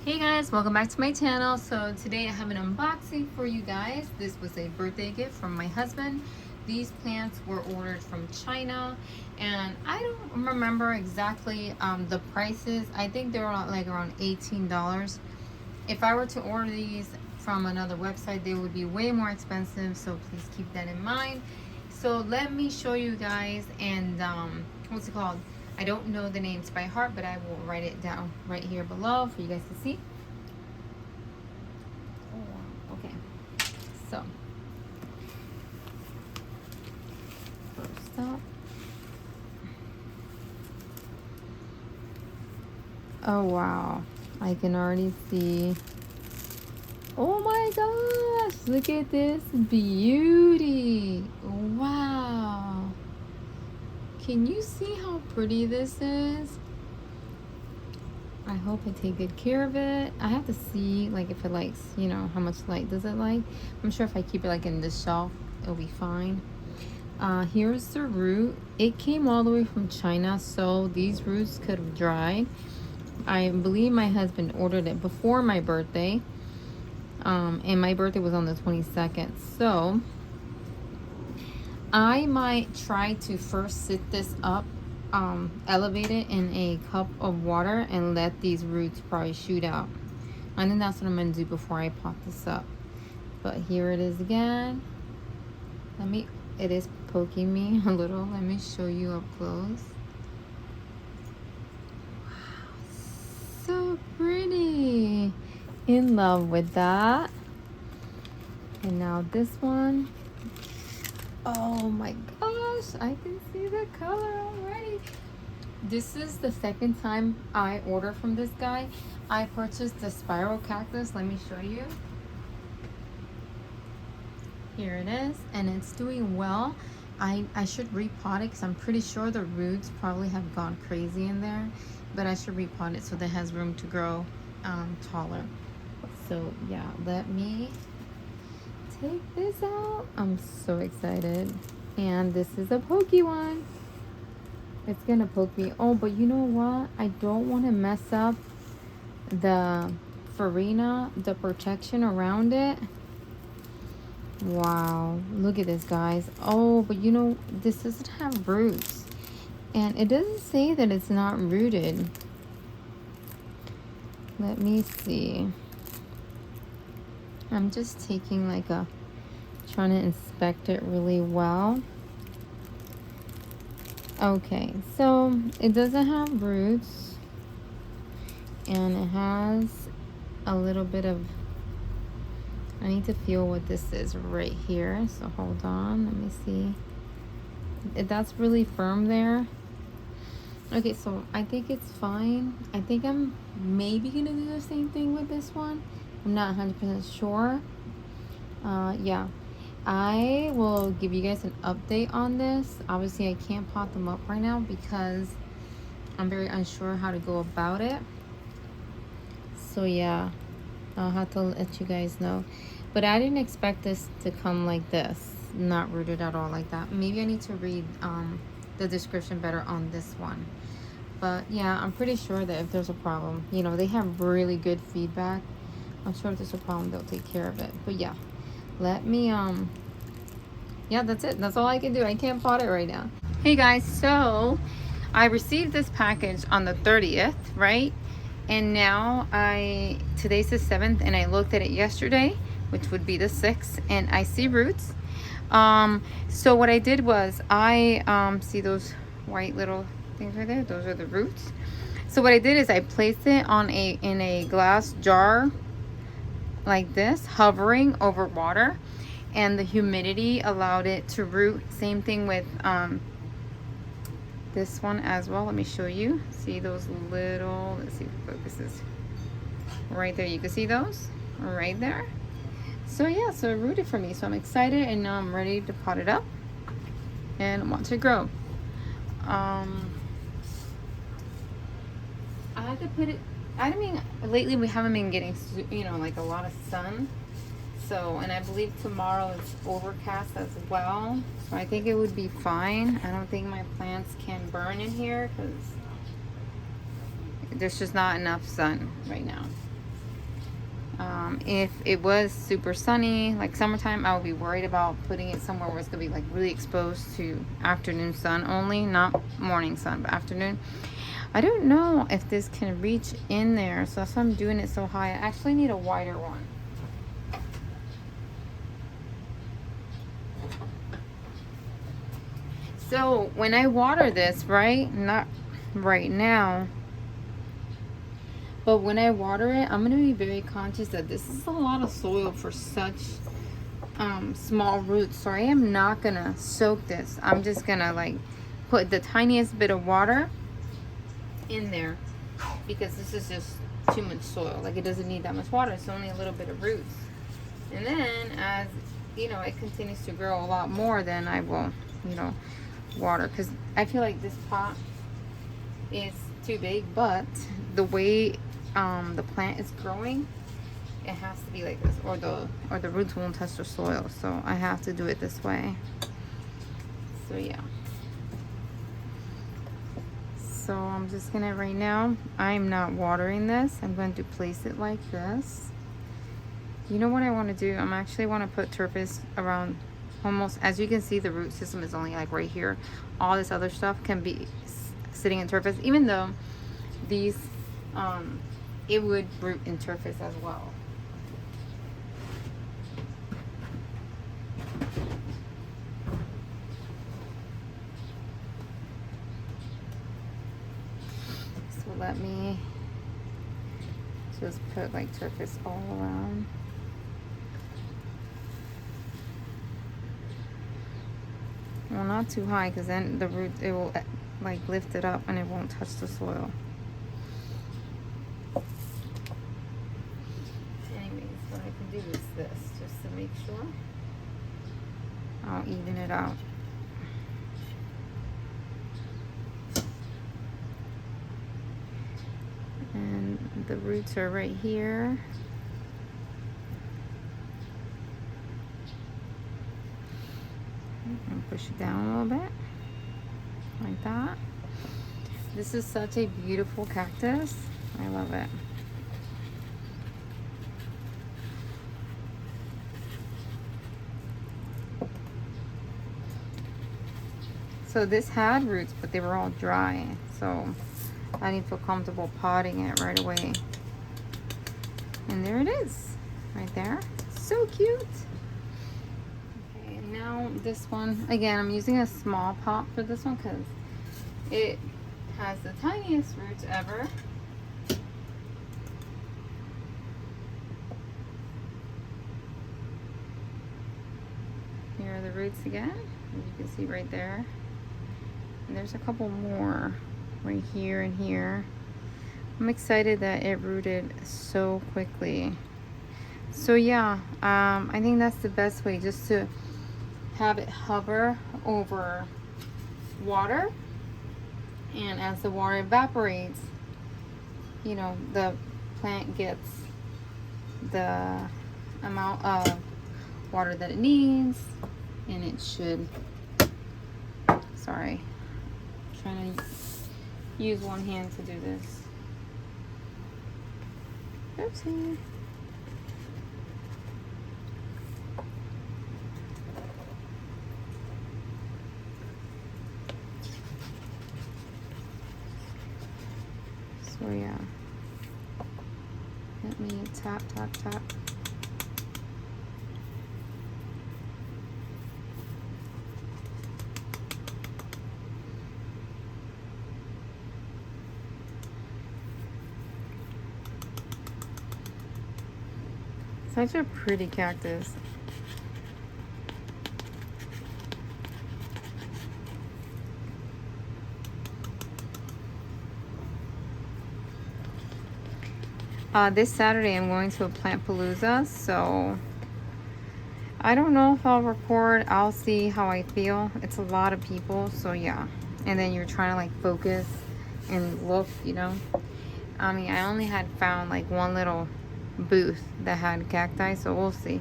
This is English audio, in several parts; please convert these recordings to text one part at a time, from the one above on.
Hey guys, welcome back to my channel. So today I have an unboxing for you guys. This was a birthday gift from my husband. These plants were ordered from China and I don't remember exactly the prices. I think they were like around $18. If I were to order these from another website, they would be way more expensive, so please keep that in mind. So let me show you guys, and what's it called? I don't know the names by heart, but I will write it down right here below for you guys to see. Oh, okay. So, first up. Oh, wow. I can already see. Oh my gosh, look at this beauty. Wow. Can you see how pretty this is? I hope I take good care of it. I have to see like if it likes, you know, how much light does it like. I'm sure if I keep it like in this shelf, it'll be fine. Here's the root. It came all the way from China, so these roots could have dried. I believe my husband ordered it before my birthday. And my birthday was on the 22nd. So I might try to first sit this up, elevate it in a cup of water and let these roots probably shoot out. I think that's what I'm gonna do before I pot this up. But here it is again. It is poking me a little. Let me show you up close. Wow, so pretty. In love with that. And now this one. Oh my gosh, I can see the color already. This is the second time I order from this guy. I purchased the spiral cactus. Let me show you. Here it is, and it's doing well. I should repot it because I'm pretty sure the roots probably have gone crazy in there, but I should repot it so that it has room to grow taller. So yeah, let me take this out. I'm so excited. And this is a pokey one. It's gonna poke me. Oh, but you know what? I don't want to mess up the farina, the protection around it. Wow, look at this, guys. Oh, but you know, this doesn't have roots. And it doesn't say that it's not rooted. Let me see. I'm just taking like a, trying to inspect it really well. Okay, so it doesn't have roots. And it has a little bit of, I need to feel what this is right here. So hold on, let me see. That's really firm there. Okay, so I think it's fine. I think I'm maybe gonna do the same thing with this one. I'm not 100% sure. Yeah, I will give you guys an update on this. Obviously, I can't pot them up right now because I'm very unsure how to go about it. So yeah, I'll have to let you guys know. But I didn't expect this to come like this, not rooted at all like that. Maybe I need to read the description better on this one. But yeah, I'm pretty sure that if there's a problem, you know, they have really good feedback. I'm sure if there's a problem, they'll take care of it. But yeah, let me, yeah, that's it. That's all I can do. I can't pot it right now. Hey guys, so I received this package on the 30th, right? And now today's the 7th, and I looked at it yesterday, which would be the 6th, and I see roots. So what I did was I see those white little things right there. Those are the roots. So what I did is I placed it on in a glass jar like this, hovering over water, and the humidity allowed it to root. Same thing with this one as well. Let me show you. See those little, let's see if it focuses right there. You can see those right there. So yeah, so it rooted for me. So I'm excited, and now I'm ready to pot it up and watch it grow. I have to put it, I mean, lately we haven't been getting, you know, like a lot of sun. So, and I believe tomorrow it's overcast as well. So I think it would be fine. I don't think my plants can burn in here because there's just not enough sun right now. If it was super sunny, like summertime, I would be worried about putting it somewhere where it's gonna be like really exposed to afternoon sun only, not morning sun, but afternoon. I don't know if this can reach in there, so that's why I'm doing it so high. I actually need a wider one. So when I water this, right, not right now, but when I water it, I'm going to be very conscious that this is a lot of soil for such small roots. So I am not going to soak this. I'm just going to like put the tiniest bit of water in there because this is just too much soil. Like it doesn't need that much water. It's only a little bit of roots. And then as, you know, it continues to grow a lot more, then I will, you know, water, because I feel like this pot is too big, but the way the plant is growing, it has to be like this, or the roots won't touch the soil. So I have to do it this way. So yeah, so I'm just gonna, right now I'm not watering this. I'm going to place it like this. You know what I want to do? I'm actually want to put turfs around. Almost, as you can see, the root system is only like right here. All this other stuff can be sitting in turfs, even though these it would root in turfs as well. So let me just put like turfs all around. Well, not too high, because then the root, it will like lift it up and it won't touch the soil. Anyways, what I can do is this, just to make sure. I'll even it out. And the roots are right here. And push it down a little bit, like that. This is such a beautiful cactus. I love it. So this had roots, but they were all dry. So I didn't feel comfortable potting it right away. And there it is, right there. So cute. Now this one, again, I'm using a small pot for this one because it has the tiniest roots ever. Here are the roots again, as you can see right there. And there's a couple more right here and here. I'm excited that it rooted so quickly. So yeah, I think that's the best way, just to have it hover over water, and as the water evaporates, you know, the plant gets the amount of water that it needs, and it should, sorry, I'm trying to use one hand to do this. Oopsie. So yeah, let me tap, tap, tap. Such a pretty cactus. This Saturday I'm going to a plant palooza, so I don't know if I'll record. I'll see how I feel. It's a lot of people, so yeah. And then you're trying to like focus and look, you know. I mean, I only had found like one little booth that had cacti, so we'll see.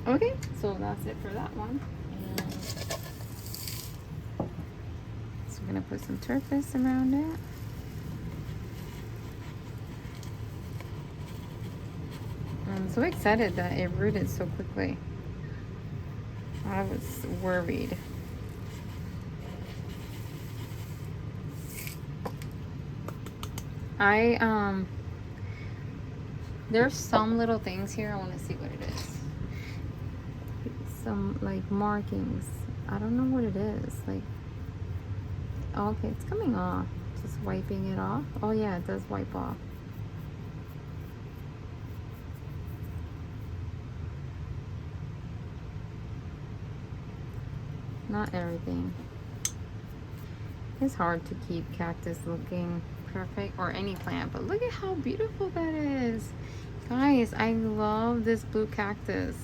Okay, so that's it for that one. And so we're gonna put some turfs around it. So excited that it rooted so quickly. I was worried. There's some little things here. I want to see what it is. Some like markings. I don't know what it is. Like, okay, it's coming off. Just wiping it off. Oh yeah, it does wipe off. Not everything. It's hard to keep cactus looking perfect, or any plant, but look at how beautiful that is. Guys, I love this blue cactus.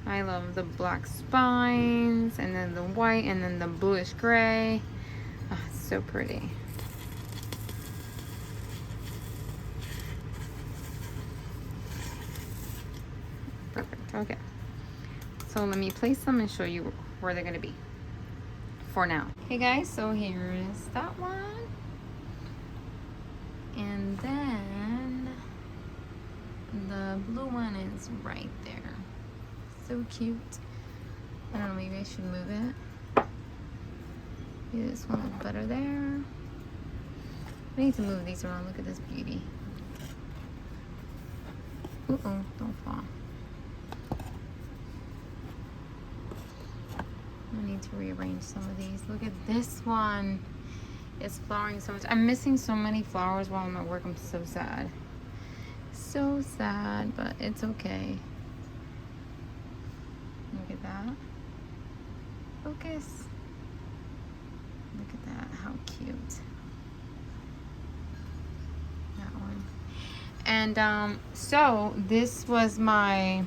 I love the black spines, and then the white, and then the bluish gray. Oh, it's so pretty. Perfect. Okay. So let me place them and show you where they're going to be for now. Okay guys, so here is that one. And then the blue one is right there. So cute. I don't know, maybe I should move it. Maybe this one looks better there. I need to move these around. Look at this beauty. Uh-oh, don't fall. I need to rearrange some of these. Look at this one. It's flowering so much. I'm missing so many flowers while I'm at work. I'm so sad. So sad, but it's okay. Look at that. Focus. Look at that. How cute. That one. And so this was my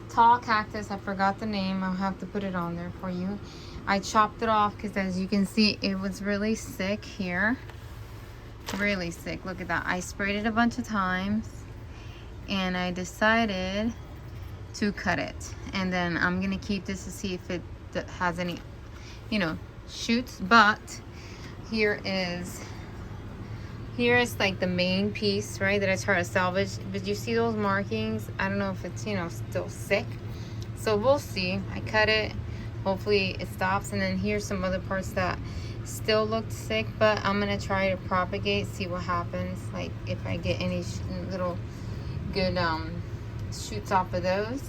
tall cactus. I forgot the name. I'll have to put it on there for you. I chopped it off because, as you can see, it was really sick here. Really sick. Look at that. I sprayed it a bunch of times and I decided to cut it. And then I'm gonna keep this to see if it has any, you know, shoots. But here is like the main piece, right, that I try to salvage. But you see those markings? I don't know if it's, you know, still sick. So we'll see. I cut it. Hopefully it stops. And then here's some other parts that still looked sick, but I'm gonna try to propagate, see what happens, like if I get any little good shoots off of those.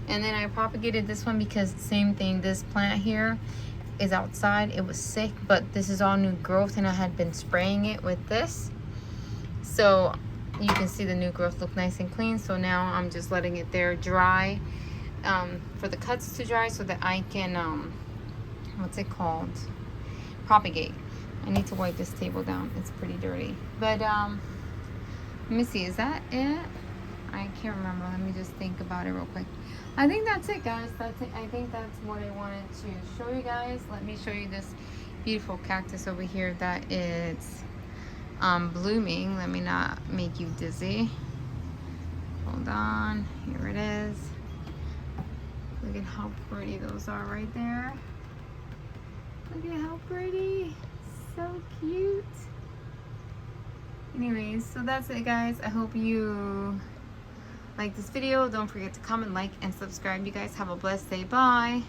And then I propagated this one because same thing, this plant here is outside. It was sick, but this is all new growth and I had been spraying it with this, so you can see the new growth look nice and clean. So now I'm just letting it there dry, for the cuts to dry, so that I can what's it called, propagate. I need to wipe this table down. It's pretty dirty. But let me see, is that it? I can't remember. Let me just think about it real quick. I think that's it, guys. That's it. I think that's what I wanted to show you guys. Let me show you this beautiful cactus over here that is blooming. Let me not make you dizzy. Hold on. Here it is. Look at how pretty those are right there. Look at how pretty. So cute. Anyways, so that's it, guys. I hope you like this video. Don't forget to comment, like, and subscribe. You guys have a blessed day. Bye.